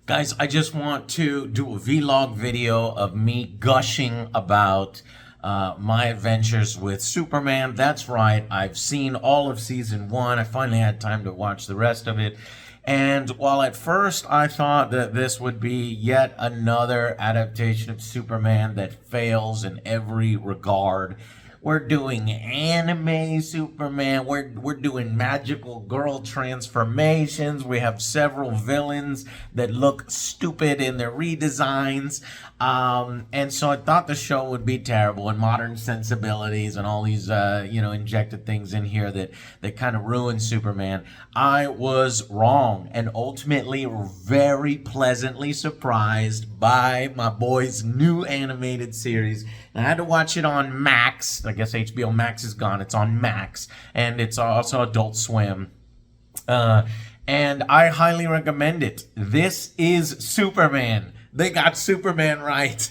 Guys, I just want to do a vlog video of me gushing about my adventures with Superman. That's right, I've seen all of season 1. I finally had time to watch the rest of it. And while at first I thought that this would be yet another adaptation of Superman that fails in every regard, we're doing anime Superman. We're doing magical girl transformations. We have several villains that look stupid in their redesigns. And so I thought the show would be terrible, and modern sensibilities and all these, injected things in here that kind of ruin Superman. I was wrong, and ultimately very pleasantly surprised by my boy's new animated series. I had to watch it on Max. I guess HBO Max is gone. It's on Max, and it's also Adult Swim. And I highly recommend it. This is Superman. They got Superman right.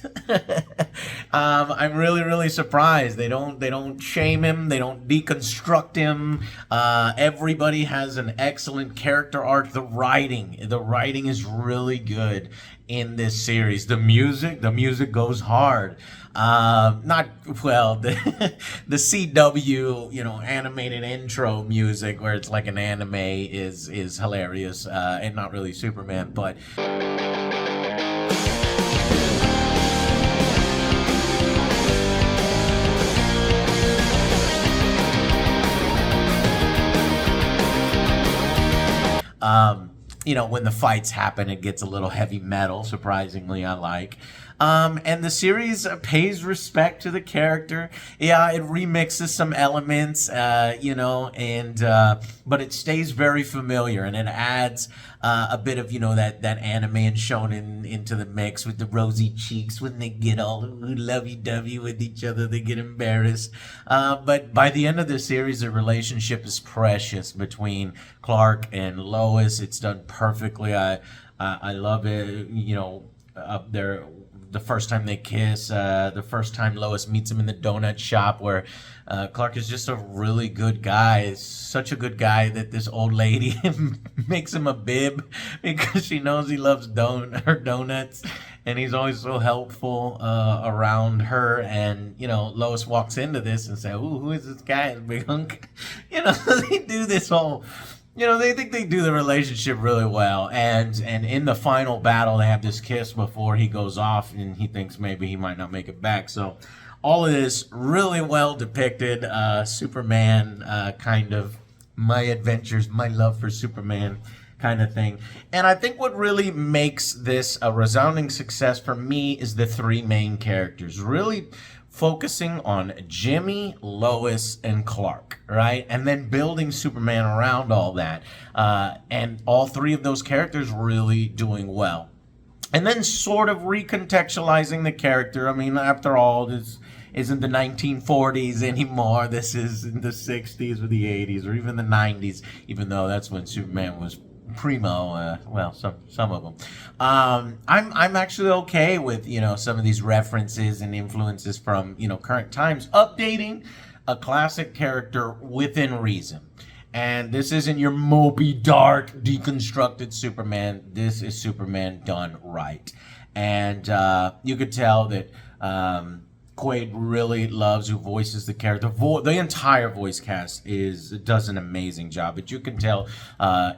I'm really surprised. They don't shame him. They don't deconstruct him. Everybody has an excellent character arc. The writing is really good in this series. The music goes hard. Not well. The CW animated intro music where it's like an anime is hilarious and not really Superman, but. When the fights happen, it gets a little heavy metal, surprisingly, I like. And the series pays respect to the character. Yeah, it remixes some elements, but it stays very familiar, and it adds a bit of, that anime and shonen into the mix with the rosy cheeks when they get all lovey-dovey with each other, they get embarrassed. But by the end of the series, the relationship is precious between Clark and Lois. It's done perfectly. I love it, the first time they kiss, the first time Lois meets him in the donut shop, where Clark is just a really good guy. Such a good guy that this old lady makes him a bib because she knows he loves her donuts, and he's always so helpful around her. And Lois walks into this and says, "Ooh, who is this guy? Big hunk?" They do this whole. They think they do the relationship really well, and in the final battle, they have this kiss before he goes off, and he thinks maybe he might not make it back. So, all of this really well depicted. Superman, kind of my adventures, my love for Superman, kind of thing. And I think what really makes this a resounding success for me is the three main characters. Really focusing on Jimmy, Lois, and Clark, right? And then building Superman around all that. And all three of those characters really doing well. And then sort of recontextualizing the character. I mean, after all, this isn't the 1940s anymore. This is in the 60s or the 80s or even the 90s, even though that's when Superman was primo. Some of them. I'm actually okay with some of these references and influences from current times, updating a classic character within reason. And this isn't your mopey, dark, deconstructed Superman. This is Superman done right. And you could tell that Quaid really loves who voices the character. The entire voice cast does an amazing job, but you can tell,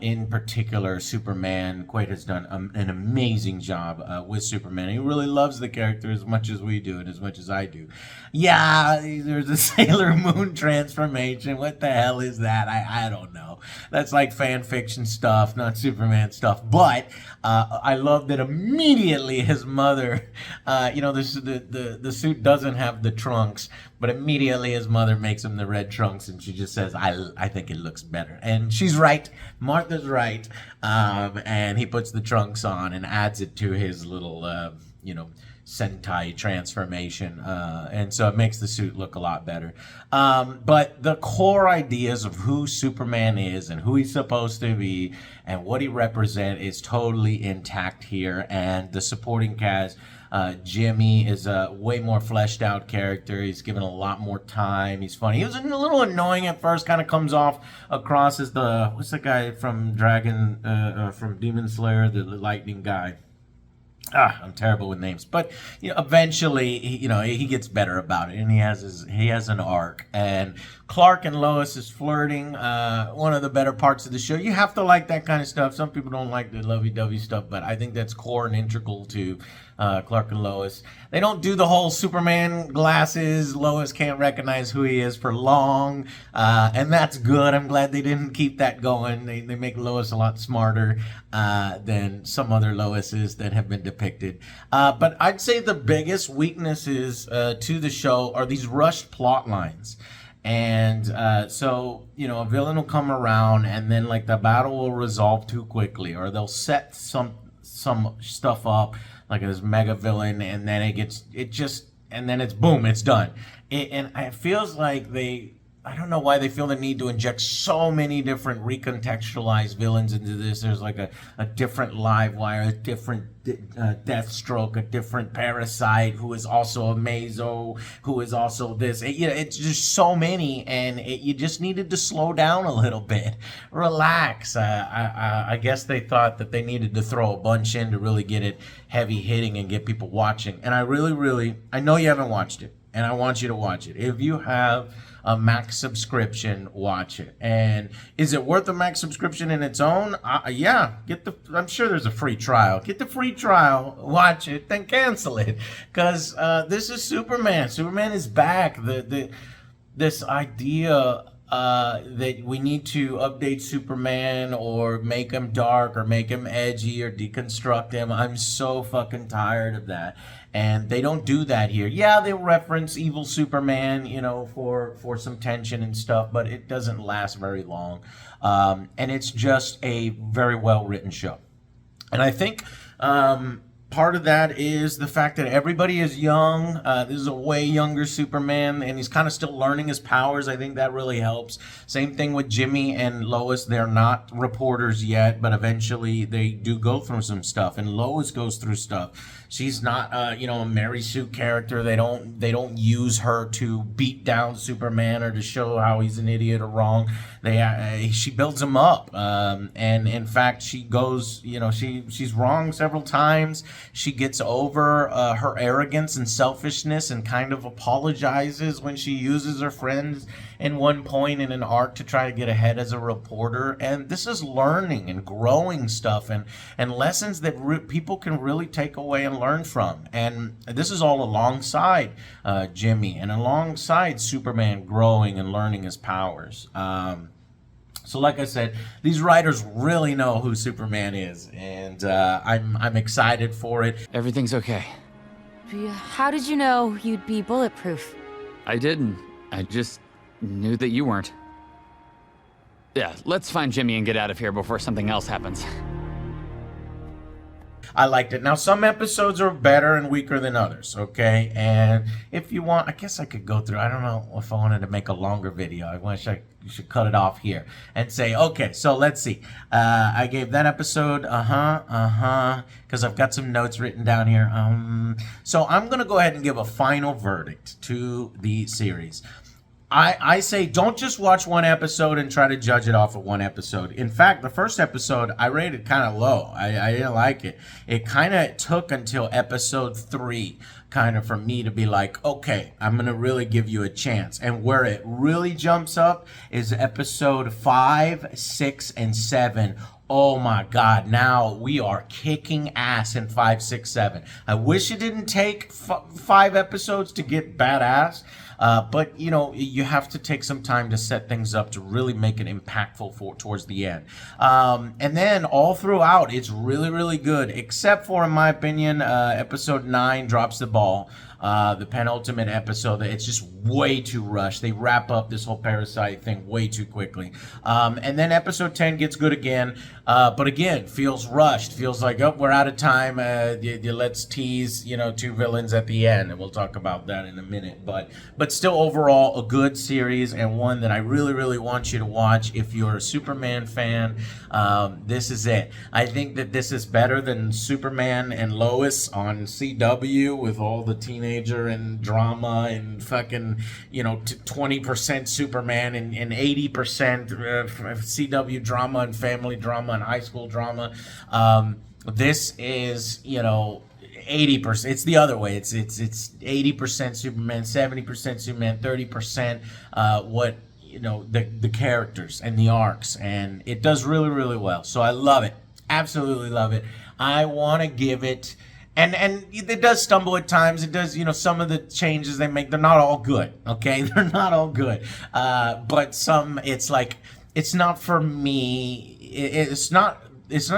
in particular, Superman, Quaid has done an amazing job with Superman. He really loves the character as much as we do and as much as I do. Yeah, there's a Sailor Moon transformation. What the hell is that? I don't know. That's like fan fiction stuff, not Superman stuff. But I love that immediately his mother, the suit doesn't have the trunks, but immediately his mother makes him the red trunks, and she just says, I think it looks better. And she's right. Martha's right. And he puts the trunks on and adds it to his little Sentai transformation, and so it makes the suit look a lot better. But the core ideas of who Superman is and who he's supposed to be and what he represents is totally intact here. And the supporting cast, Jimmy is a way more fleshed out character. He's given a lot more time. He's funny. He was a little annoying at first, kind of comes off across as what's the guy from from Demon Slayer, the lightning guy. I'm terrible with names, but eventually, he gets better about it, and he has an arc. And Clark and Lois is flirting. One of the better parts of the show. You have to like that kind of stuff. Some people don't like the lovey-dovey stuff, but I think that's core and integral to Clark and Lois. They don't do the whole Superman glasses. Lois can't recognize who he is for long, and that's good. I'm glad they didn't keep that going. They make Lois a lot smarter than some other Loises that have been depicted. But I'd say the biggest weaknesses to the show are these rushed plot lines. And so, a villain will come around and then like the battle will resolve too quickly, or they'll set some stuff up like this mega villain, and then it's boom, it's done. And it feels like I don't know why they feel the need to inject so many different recontextualized villains into this. There's like a different Livewire, a different Deathstroke, a different Parasite, who is also a Mazo, who is also this. It's just so many, and you just needed to slow down a little bit. Relax. I guess they thought that they needed to throw a bunch in to really get it heavy hitting and get people watching. And I know you haven't watched it, and I want you to watch it. If you have a Max subscription, watch it. And is it worth a Max subscription in its own? Yeah, I'm sure there's a free trial. Get the free trial, watch it, then cancel it. Because this is Superman. Superman is back. This idea that we need to update Superman or make him dark or make him edgy or deconstruct him. I'm so fucking tired of that. And they don't do that here. Yeah, they reference evil Superman, for some tension and stuff, but it doesn't last very long. And it's just a very well-written show. And I think part of that is the fact that everybody is young. This is a way younger Superman, and he's kind of still learning his powers. I think that really helps. Same thing with Jimmy and Lois. They're not reporters yet, but eventually they do go through some stuff, and Lois goes through stuff. She's not, a Mary Sue character. They don't use her to beat down Superman or to show how he's an idiot or wrong. She builds him up, and in fact, she goes, she's wrong several times. She gets over her arrogance and selfishness and kind of apologizes when she uses her friends in one point in an arc to try to get ahead as a reporter. And this is learning and growing stuff and lessons that people can really take away and learn from. And this is all alongside Jimmy and alongside Superman growing and learning his powers. So like I said, these writers really know who Superman is, and I'm excited for it. Everything's okay. How did you know you'd be bulletproof? I didn't. I just knew that you weren't. Yeah, let's find Jimmy and get out of here before something else happens. I liked it. Now, some episodes are better and weaker than others, okay? And if you want, I guess I could go through, I don't know if I wanted to make a longer video. I wish you should cut it off here and say, okay, so let's see. I gave that episode, because I've got some notes written down here. So I'm going to go ahead and give a final verdict to the series. I say don't just watch one episode and try to judge it off of one episode. In fact, the first episode I rated kind of low. I didn't like it. It kind of took until episode 3 kind of for me to be like, okay, I'm going to really give you a chance. And where it really jumps up is episode 5, 6, and 7. Oh my God, now we are kicking ass in 5, 6, 7. I wish it didn't take 5 episodes to get badass. But you know, you have to take some time to set things up to really make it impactful towards the end. And then all throughout, it's really, really good, except for, in my opinion, episode 9 drops the ball. The penultimate episode, it's just way too rushed. They wrap up this whole Parasite thing way too quickly. And then episode 10 gets good again, but again, feels rushed. Feels like, oh, we're out of time. Let's tease, you know, 2 villains at the end, and we'll talk about that in a minute. But still, overall, a good series, and one that I really, really want you to watch if you're a Superman fan. This is it. I think that this is better than Superman and Lois on CW with all the teenager and drama and fucking, you know, 20% Superman and 80% CW drama and family drama and high school drama. This is, you know, 80%. It's the other way. It's 80% Superman, 70% Superman, 30% what, you know, the characters and the arcs, and it does really, really well. So I love it. Absolutely love it. I want to give it, and it does stumble at times. It does, you know, some of the changes they make, they're not all good, okay? They're not all good. But some, it's like, it's not for me. It's not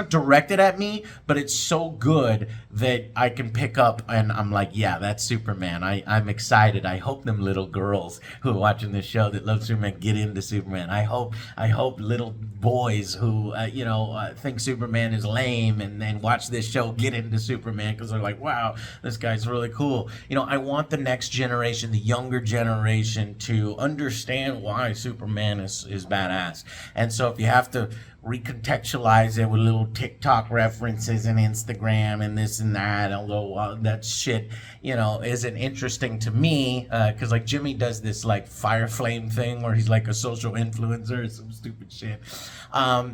directed at me, but it's so good that I can pick up and I'm like, yeah, that's Superman. I'm excited. I hope them little girls who are watching this show that love Superman get into Superman. I hope little boys who, think Superman is lame and then watch this show get into Superman because they're like, wow, this guy's really cool. You know, I want the next generation, the younger generation, to understand why Superman is badass. And so if you have to recontextualize it with little TikTok references and Instagram and this and that, although that shit, you know, isn't interesting to me, because like Jimmy does this like fire flame thing where he's like a social influencer or some stupid shit,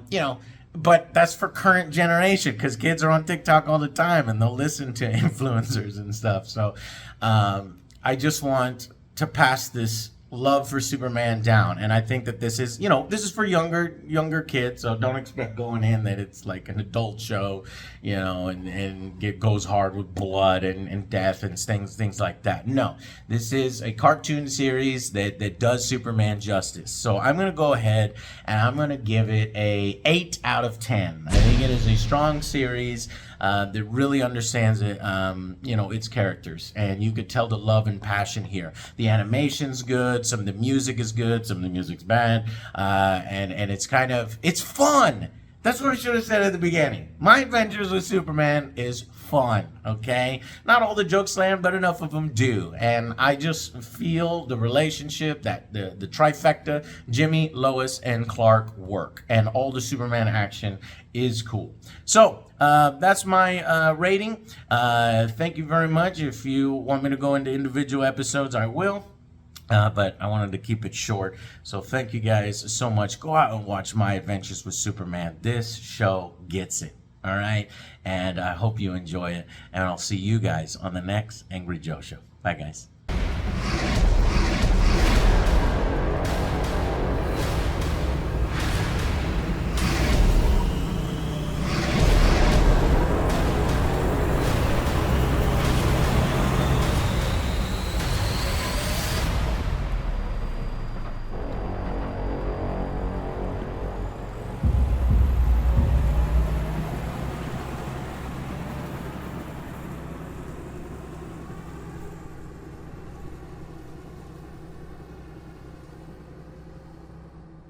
you know, but that's for current generation because kids are on TikTok all the time and they'll listen to influencers and stuff. So I just want to pass this love for Superman down, and I think that this is, you know, this is for younger kids, so don't expect going in that it's like an adult show, you know, and it goes hard with blood and death and things like that. No, this is a cartoon series that does Superman justice. So I'm gonna go ahead and I'm gonna give it a 8 out of 10. I think it is a strong series that really understands it, you know, its characters, and you could tell the love and passion here. The animation's good, some of the music is good, some of the music's bad, and it's fun. That's what I should have said at the beginning. My Adventures with Superman is fun, okay? Not all the jokes land, but enough of them do. And I just feel the relationship, that the trifecta, Jimmy, Lois, and Clark work. And all the Superman action is cool. So, that's my rating. Thank you very much. If you want me to go into individual episodes, I will. But I wanted to keep it short. So thank you guys so much. Go out and watch My Adventures with Superman. This show gets it. All right? And I hope you enjoy it. And I'll see you guys on the next Angry Joe show. Bye, guys.